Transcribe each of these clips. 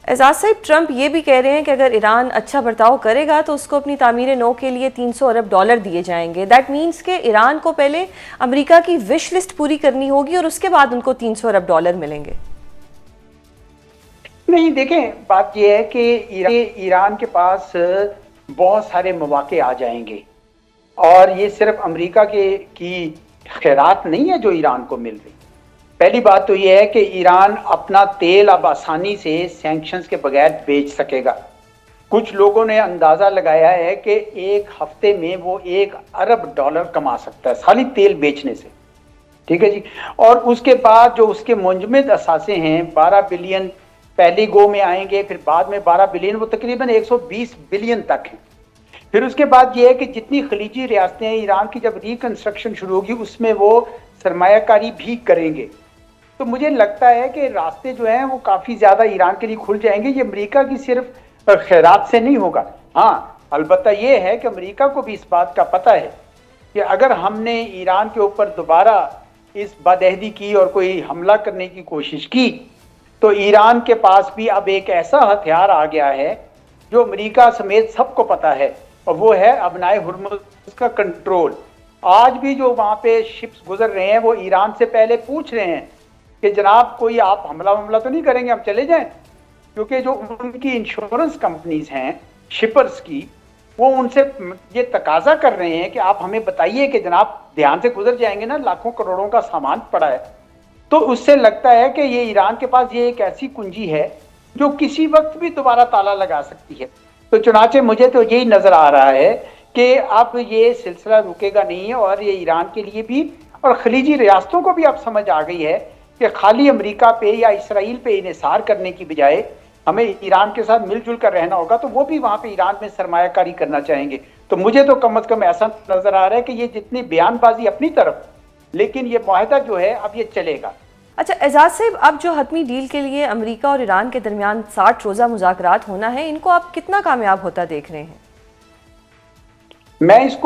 اعزاز صاحب، ٹرمپ یہ بھی کہہ رہے ہیں کہ اگر ایران اچھا برتاؤ کرے گا تو اس کو اپنی تعمیر نو کے لیے $300 ارب دیے جائیں گے۔ دیٹ مینس کہ ایران کو پہلے امریکہ کی وش لسٹ پوری کرنی ہوگی اور اس کے بعد ان کو $300 ارب ملیں گے۔ نہیں، دیکھیں بات یہ ہے کہ ایران کے پاس بہت سارے مواقع آ جائیں گے، اور یہ صرف امریکہ کی خیرات نہیں ہے جو ایران کو مل رہی۔ پہلی بات تو یہ ہے کہ ایران اپنا تیل اب آسانی سے سینکشنز کے بغیر بیچ سکے گا۔ کچھ لوگوں نے اندازہ لگایا ہے کہ ایک ہفتے میں وہ $1 ارب کما سکتا ہے خالی تیل بیچنے سے، ٹھیک ہے جی۔ اور اس کے بعد جو اس کے منجمد اثاثے ہیں، 12 بلین پہلی گو میں آئیں گے، پھر بعد میں 12 بلین، وہ تقریباً 120 بلین تک ہیں۔ پھر اس کے بعد یہ ہے کہ جتنی خلیجی ریاستیں ہیں، ایران کی جب ریکنسٹرکشن شروع ہوگی اس میں وہ سرمایہ کاری بھی کریں گے۔ تو مجھے لگتا ہے کہ راستے جو ہیں وہ کافی زیادہ ایران کے لیے کھل جائیں گے۔ یہ امریکہ کی صرف خیرات سے نہیں ہوگا۔ ہاں، البتہ یہ ہے کہ امریکہ کو بھی اس بات کا پتہ ہے کہ اگر ہم نے ایران کے اوپر دوبارہ اس بدعہدی کی اور کوئی حملہ کرنے کی کوشش کی تو ایران کے پاس بھی اب ایک ایسا ہتھیار آ گیا ہے جو امریکہ سمیت سب کو پتہ ہے، اور وہ ہے ابنائے ہرمز کا کنٹرول۔ آج بھی جو وہاں پہ شپس گزر رہے ہیں وہ ایران سے پہلے پوچھ رہے ہیں کہ جناب کوئی آپ حملہ تو نہیں کریں گے، ہم چلے جائیں، کیونکہ جو ان کی انشورنس کمپنیز ہیں شپرز کی، وہ ان سے یہ تقاضا کر رہے ہیں کہ آپ ہمیں بتائیے کہ جناب دھیان سے گزر جائیں گے نا، لاکھوں کروڑوں کا سامان پڑا ہے۔ تو اس سے لگتا ہے کہ یہ ایران کے پاس یہ ایک ایسی کنجی ہے جو کسی وقت بھی دوبارہ تالا لگا سکتی ہے۔ تو چنانچہ مجھے تو یہی نظر آ رہا ہے کہ اب یہ سلسلہ رکے گا نہیں، اور یہ ایران کے لیے بھی اور خلیجی ریاستوں کو بھی اب سمجھ آ گئی ہے کہ خالی امریکہ پہ یا اسرائیل پہ انحصار کرنے کی بجائے ہمیں ایران کے ساتھ مل جل کر رہنا ہوگا، تو وہ بھی وہاں پہ ایران میں سرمایہ کاری کرنا چاہیں گے۔ تو مجھے تو کم از کم ایسا نظر آ رہا ہے کہ یہ جتنی بیان بازی اپنی طرف، لیکن یہ معاہدہ جو ہے اب یہ چلے گا۔ اچھا اعزاز صاحب، اب جو حتمی ڈیل کے لیے امریکہ اور ایران کے درمیان 60 روزہ مذاکرات ہونا ہے، ان کو آپ کتنا کامیاب ہوتا دیکھ رہے ہیں؟ میں اس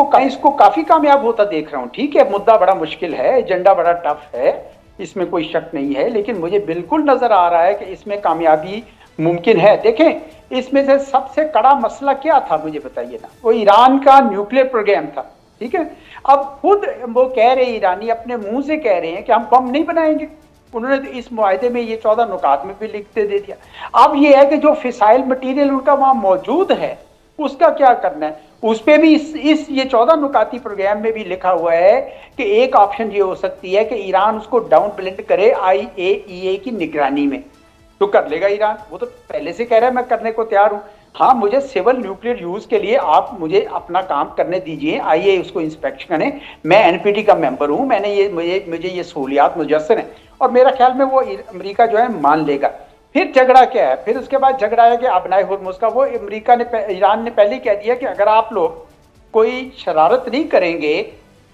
کو کافی کامیاب ہوتا دیکھ رہا ہوں۔ ٹھیک ہے، مدعا بڑا مشکل ہے، ایجنڈا بڑا ٹف ہے، اس میں کوئی شک نہیں ہے، لیکن مجھے بالکل نظر آ رہا ہے کہ اس میں کامیابی ممکن ہے۔ دیکھیں، اس میں سے سب سے کڑا مسئلہ کیا تھا مجھے بتائیے نا، وہ ایران کا نیوکلیر پروگرام تھا، ٹھیک ہے۔ اب خود وہ کہہ رہے ایرانی اپنے منہ سے کہہ رہے ہیں کہ ہم بم نہیں بنائیں گے۔ انہوں نے اس معاہدے میں یہ 14 نکات میں بھی لکھتے دے دیا۔ اب یہ ہے کہ جو فسائل مٹیریل ان کا وہاں موجود ہے اس کا کیا کرنا ہے، اس پہ بھی اس یہ 14 نکاتی پروگرام میں بھی لکھا ہوا ہے کہ ایک آپشن یہ ہو سکتی ہے کہ ایران اس کو ڈاؤن بلنڈ کرے IAEA کی نگرانی میں۔ تو کر لے گا ایران، وہ تو پہلے سے کہہ رہا ہے میں کرنے کو تیار ہوں۔ ہاں، مجھے سیول نیوکلیر یوز کے لیے آپ مجھے اپنا کام کرنے دیجئے، آئیے اس کو انسپیکشن کریں، میں NPT کا ممبر ہوں، میں نے مجھے یہ سہولیات میسر ہیں، اور میرا خیال میں وہ امریکہ جو ہے مان لے گا۔ پھر جھگڑا کیا ہے؟ پھر اس کے بعد جھگڑا ہے کہ ابنائے ہرمز کا، وہ ایران نے پہلے کہہ دیا کہ اگر آپ لوگ کوئی شرارت نہیں کریں گے،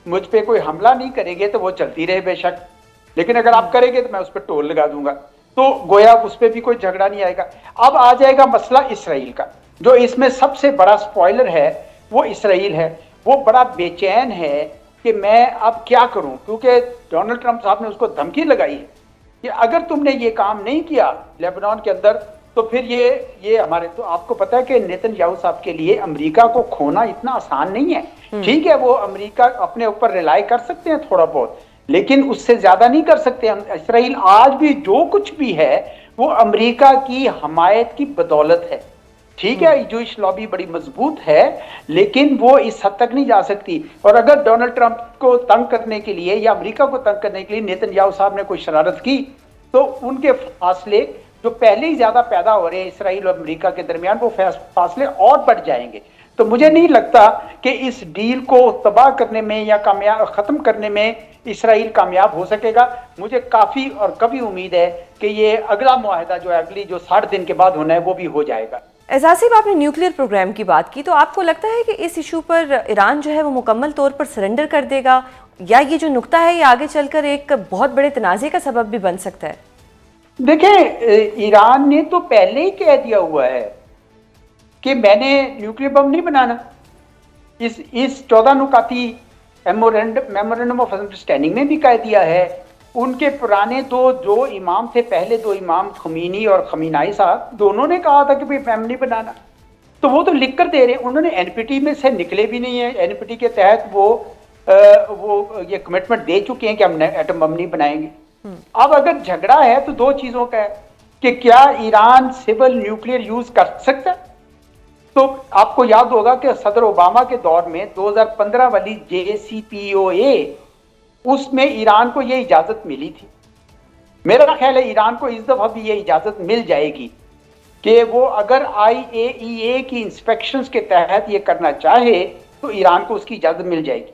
مجھ پہ کوئی حملہ نہیں کریں گے تو وہ چلتی رہے بے شک، لیکن اگر آپ کریں گے تو میں اس پہ ٹول لگا دوں گا۔ تو گویا اس پہ بھی کوئی جھگڑا نہیں آئے گا۔ اب آ جائے گا مسئلہ اسرائیل کا، جو اس میں سب سے بڑا سپوائلر ہے وہ اسرائیل ہے۔ وہ بڑا بے چین ہے کہ میں اب کیا کروں، کیونکہ ڈونلڈ ٹرمپ صاحب نے اس کو دھمکی لگائی ہے کہ اگر تم نے یہ کام نہیں کیا لیبنان کے اندر تو پھر یہ ہمارے، تو آپ کو پتا ہے کہ نیتن یاہو صاحب کے لیے امریکہ کو کھونا اتنا آسان نہیں ہے۔ ٹھیک ہے، وہ امریکہ اپنے اوپر ریلائی کر سکتے ہیں تھوڑا بہت، لیکن اس سے زیادہ نہیں کر سکتے۔ اسرائیل آج بھی جو کچھ بھی ہے وہ امریکہ کی حمایت کی بدولت ہے۔ ٹھیک ہے، جوئش لابی بڑی مضبوط ہے، لیکن وہ اس حد تک نہیں جا سکتی۔ اور اگر ڈونلڈ ٹرمپ کو تنگ کرنے کے لیے یا امریکہ کو تنگ کرنے کے لیے نیتن یاہو صاحب نے کوئی شرارت کی تو ان کے فاصلے جو پہلے ہی زیادہ پیدا ہو رہے ہیں اسرائیل اور امریکہ کے درمیان، وہ فاصلے اور بڑھ جائیں گے۔ تو مجھے نہیں لگتا کہ اس ڈیل کو تباہ کرنے میں یا ختم کرنے میں اسرائیل کامیاب ہو سکے گا۔ مجھے کافی اور کبھی امید ہے کہ یہ اگلا معاہدہ جو ہے اگلی جو 60 دن کے بعد ہونا ہے وہ بھی ہو جائے گا۔ اعزاز صاحب، آپ نے نیوکلیر پروگرام کی بات کی، تو آپ کو لگتا ہے کہ اس ایشو پر ایران جو ہے وہ مکمل طور پر سرنڈر کر دے گا، یا یہ جو نقطہ ہے یہ آگے چل کر ایک بہت بڑے تنازع کا سبب بھی بن سکتا ہے؟ دیکھیں، ایران نے تو پہلے ہی کہہ دیا ہوا ہے کہ میں نے نیوکلیر بم نہیں بنانا۔ اس 14 نکاتی میمورینڈم آف انڈرسٹینڈنگ میں بھی کہہ دیا ہے ان کے پرانے جو امام تھے، پہلے 2 امام خمینی اور خمینائی صاحب، دونوں نے کہا تھا کہ بھئی فیملی بنانا، تو وہ تو لکھ کر دے رہے ہیں، انہوں نے این پی ٹی میں سے نکلے بھی نہیں ہیں، این پی ٹی کے تحت وہ یہ کمٹمنٹ دے چکے ہیں کہ ہم ایٹم بم نہیں بنائیں گے۔ اب اگر جھگڑا ہے تو 2 چیزوں کا ہے کہ کیا ایران سول نیوکلیئر یوز کر سکتا ہے؟ تو آپ کو یاد ہوگا کہ صدر اوباما کے دور میں 2015 والی JCPOA، اس میں ایران کو یہ اجازت ملی تھی۔ میرا خیال ہے ایران کو اس دفعہ بھی یہ اجازت مل جائے گی کہ وہ اگر IAEA کی انسپیکشنز کے تحت یہ کرنا چاہے تو ایران کو اس کی اجازت مل جائے گی۔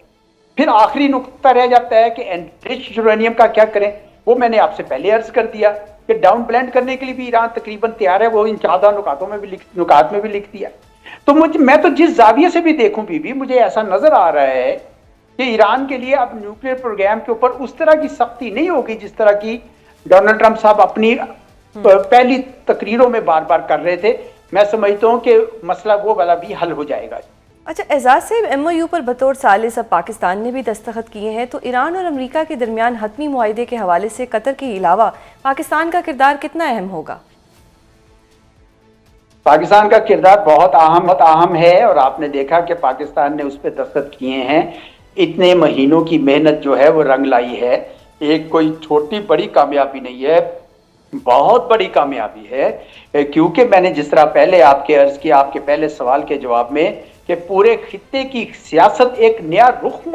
پھر آخری نقطہ رہ جاتا ہے کہ انریچڈ یورینیم کا کیا کریں، وہ میں نے آپ سے پہلے عرض کر دیا کہ ڈاؤن بلینڈ کرنے کے لیے بھی ایران تقریباً تیار ہے، وہ ان 14 نکات میں بھی لکھ دیا۔ تو میں تو جس زاویے سے بھی دیکھوں بھی مجھے ایسا نظر آ رہا ہے کہ ایران کے لیے اب نیوکلیئر پروگرام کے اوپر اس طرح کی سختی نہیں ہوگی جس طرح کی ڈونلڈ ٹرمپ صاحب اپنی پہلی تقریروں میں بار بار کر رہے تھے۔ میں سمجھتا ہوں کہ مسئلہ وہ والا بھی حل ہو جائے گا۔ اچھا اعزاز صاحب، MOU پر بطور ثالث اب پاکستان نے بھی دستخط کیے ہیں، تو ایران اور امریکہ کے درمیان حتمی معاہدے کے حوالے سے قطر کے علاوہ پاکستان کا کردار کتنا اہم ہوگا؟ پاکستان کا کردار بہت اہم ہے، اور آپ نے دیکھا کہ پاکستان نے اس پہ دستخط کیے ہیں، اتنے مہینوں کی محنت جو ہے وہ رنگ لائی ہے، ایک کوئی چھوٹی بڑی کامیابی نہیں ہے، بہت بڑی کامیابی ہے، کیونکہ میں نے جس طرح پہلے آپ کے عرض کیا آپ کے پہلے سوال کے جواب میں کہ پورے خطے کی سیاست ایک نیا رخ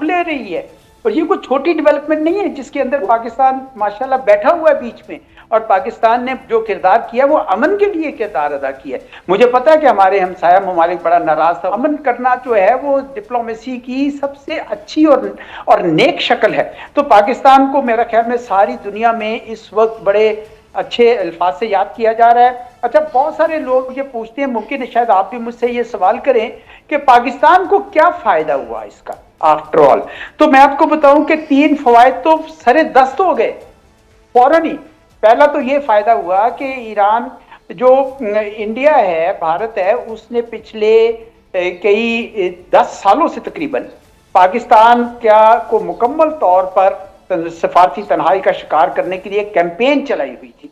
لے رہی ہے، اور یہ کوئی چھوٹی ڈیولپمنٹ نہیں ہے جس کے اندر پاکستان ماشاءاللہ بیٹھا ہوا ہے بیچ میں، اور پاکستان نے جو کردار کیا وہ امن کے لیے کردار ادا کیا ہے۔ مجھے پتا ہے کہ ہمارے ہمسایہ ممالک بڑا ناراض تھا، امن کرنا جو ہے وہ ڈپلومیسی کی سب سے اچھی اور نیک شکل ہے، تو پاکستان کو میرا خیال میں ساری دنیا میں اس وقت بڑے اچھے الفاظ سے یاد کیا جا رہا ہے۔ اچھا، بہت سارے لوگ یہ پوچھتے ہیں، ممکن ہے شاید آپ بھی مجھ سے یہ سوال کریں کہ پاکستان کو کیا فائدہ ہوا اس کا آفٹر آل، تو میں آپ کو بتاؤں کہ 3 فوائد تو سرے دست ہو گئے فوراً ہی۔ پہلا تو یہ فائدہ ہوا کہ ایران جو انڈیا ہے، بھارت ہے، اس نے پچھلے کئی 10 سالوں سے تقریباً پاکستان کو مکمل طور پر سفارتی تنہائی کا شکار کرنے کے لیے کیمپین چلائی ہوئی تھی،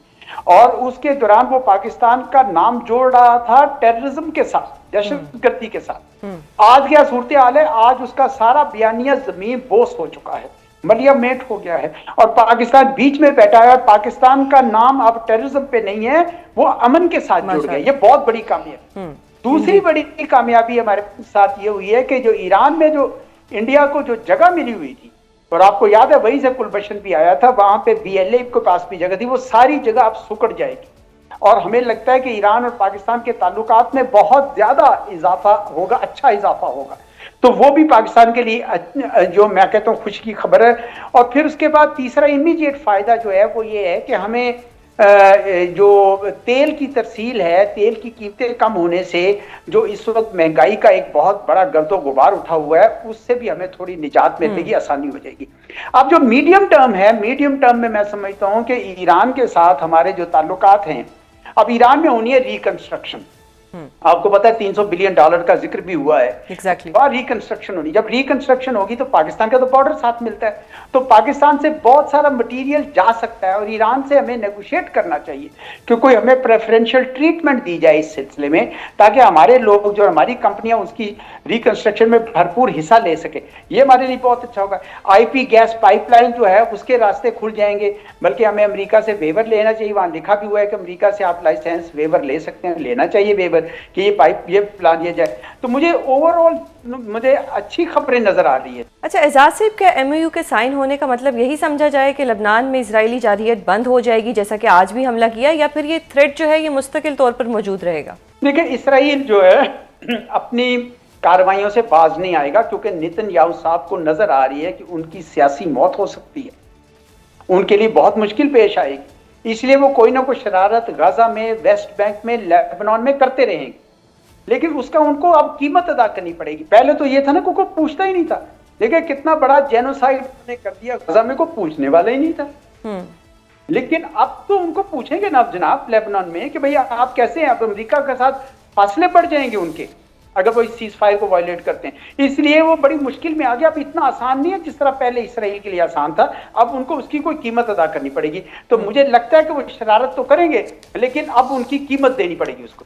اور اس کے دوران وہ پاکستان کا نام جوڑ رہا تھا ٹیررزم کے ساتھ، دہشت گردی کے ساتھ۔ آج کیا صورتحال ہے؟ آج اس کا سارا بیانیہ زمین بوس ہو چکا ہے، ملیا میٹ ہو گیا ہے، اور پاکستان بیچ میں بیٹھا ہے، اور پاکستان کا نام اب ٹیررزم پہ نہیں ہے، وہ امن کے ساتھ جڑ گیا۔ یہ بہت بڑی کامیابی۔ دوسری بڑی کامیابی ہمارے ساتھ یہ ہوئی ہے کہ جو ایران میں جو انڈیا کو جو جگہ ملی ہوئی تھی، اور آپ کو یاد ہے وہیں سے کلبھشن بھی آیا تھا، وہاں پہ BLA کے پاس بھی جگہ تھی، وہ ساری جگہ اب سکڑ جائے گی، اور ہمیں لگتا ہے کہ ایران اور پاکستان کے تعلقات میں بہت زیادہ اضافہ ہوگا، اچھا اضافہ ہوگا، تو وہ بھی پاکستان کے لیے جو میں کہتا ہوں خوشی کی خبر ہے۔ اور پھر اس کے بعد تیسرا امیڈیٹ فائدہ جو ہے وہ یہ ہے کہ ہمیں جو تیل کی ترسیل ہے، تیل کی قیمتیں کم ہونے سے جو اس وقت مہنگائی کا ایک بہت بڑا گرد و غبار اٹھا ہوا ہے، اس سے بھی ہمیں تھوڑی نجات ملے گی، آسانی ہو جائے گی۔ اب جو میڈیم ٹرم ہے، میڈیم ٹرم میں میں سمجھتا ہوں کہ ایران کے ساتھ ہمارے جو تعلقات ہیں، اب ایران میں ہونی ہے ریکنسٹرکشن۔ آپ کو پتا ہے $300 بلین کا ذکر بھی ہوا ہے، اور ریکنسٹرکشن ہونی، جب ریکنسٹرکشن ہوگی تو پاکستان کا تو بارڈر ساتھ ملتا ہے، تو پاکستان سے بہت سارا مٹیریل جا سکتا ہے، اور ایران سے ہمیں نیگوشیٹ کرنا چاہیے کہ کوئی ہمیں پریفرنشل ٹریٹمنٹ دی جائے اس سلسلے میں، تاکہ ہمارے لوگ جو ہماری کمپنیاں اس کی ریکنسٹرکشن میں بھرپور حصہ لے سکے، یہ ہمارے لیے بہت اچھا ہوگا۔ IP گیس پائپ لائن جو ہے اس کے راستے کھل جائیں گے، بلکہ ہمیں امریکہ سے ویور لینا چاہیے، وہاں لکھا بھی ہوا ہے کہ امریکہ سے آپ لائسنس ویور لے سکتے ہیں، لینا چاہیے ویور کہ یہ پائپ یہ پلان دیا جائے، تو مجھے اوور آل مجھے اچھی خبریں نظر آ رہی ہے۔ اچھا اعزاز صاحب، کیا MOU کے سائن ہونے کا مطلب یہی سمجھا جائے کہ لبنان میں اسرائیلی جارحیت بند ہو جائے گی جیسا کہ آج بھی حملہ کیا، یا پھر یہ تھریٹ جو ہے یہ مستقل طور پر موجود رہے گا؟ دیکھیں، اسرائیل جو ہے اپنی کارروائیوں سے باز نہیں آئے گا، کیونکہ نیتن یاہو صاحب کو نظر آ رہی ہے کہ ان کی سیاسی موت ہو سکتی ہے، ان کے لیے بہت مشکل پیش آئے گی، اس لیے وہ کوئی نہ کوئی شرارت غزہ میں، ویسٹ بینک میں، لیبنان میں کرتے رہیں گے، لیکن اس کا ان کو اب قیمت ادا کرنی پڑے گی۔ پہلے تو یہ تھا نا کہ کوئی پوچھتا ہی نہیں تھا، لیکن کتنا بڑا جینوسائیڈ انہوں نے کر دیا، غزہ میں کوئی پوچھنے والا ہی نہیں تھا، لیکن اب تو ان کو پوچھیں گے نا جناب لیبنان میں کہ بھئی آپ کیسے ہیں، اب امریکہ کے ساتھ فاصلے بڑھ جائیں گے ان کے، اگر وہ اس سیز فائر کو وائلیٹ کرتے ہیں. اس لیے وہ بڑی مشکل میں آ گیا. اب اتنا آسان نہیں ہے جس طرح پہلے اسرائیل کے لیے آسان تھا, اب ان کو اس کی کوئی قیمت ادا کرنی پڑے گی. تو مجھے لگتا ہے کہ وہ شرارت تو کریں گے لیکن اب ان کی قیمت دینی پڑے گی اس کو.